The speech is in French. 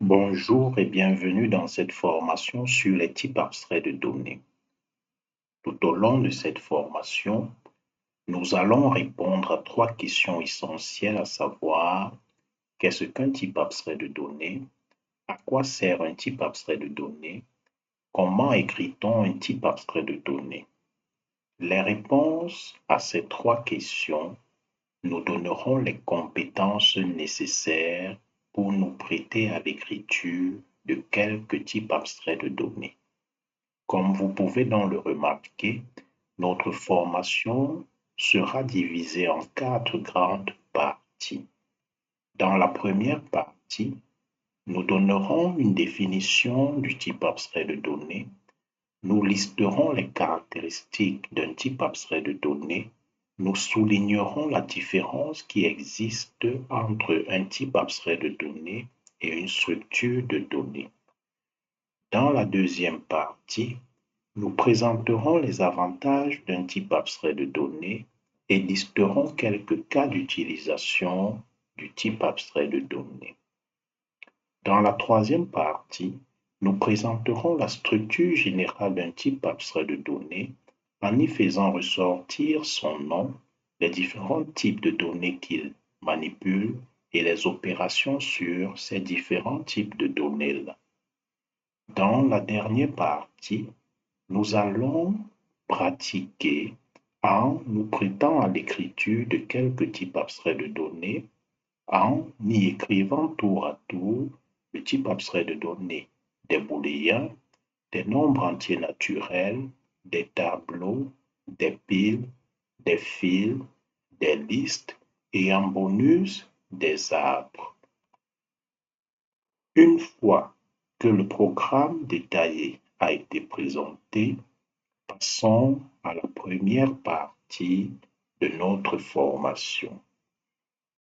Bonjour et bienvenue dans cette formation sur les types abstraits de données. Tout au long de cette formation, nous allons répondre à trois questions essentielles, à savoir qu'est-ce qu'un type abstrait de données, à quoi sert un type abstrait de données, comment écrit-on un type abstrait de données. Les réponses à ces trois questions nous donneront les compétences nécessaires pour nous prêter à l'écriture de quelques types abstraits de données. Comme vous pouvez donc le remarquer, notre formation sera divisée en quatre grandes parties. Dans la première partie, nous donnerons une définition du type abstrait de données. Nous listerons les caractéristiques d'un type abstrait de données. Nous soulignerons la différence qui existe entre un type abstrait de données et une structure de données. Dans la deuxième partie, nous présenterons les avantages d'un type abstrait de données et listerons quelques cas d'utilisation du type abstrait de données. Dans la troisième partie, nous présenterons la structure générale d'un type abstrait de données en y faisant ressortir son nom, les différents types de données qu'il manipule et les opérations sur ces différents types de données-là. Dans la dernière partie, nous allons pratiquer en nous prêtant à l'écriture de quelques types abstraits de données, en y écrivant tour à tour le type abstrait de données des booléens, des nombres entiers naturels, des tableaux, des piles, des fils, des listes et en bonus des arbres. Une fois que le programme détaillé a été présenté, passons à la première partie de notre formation.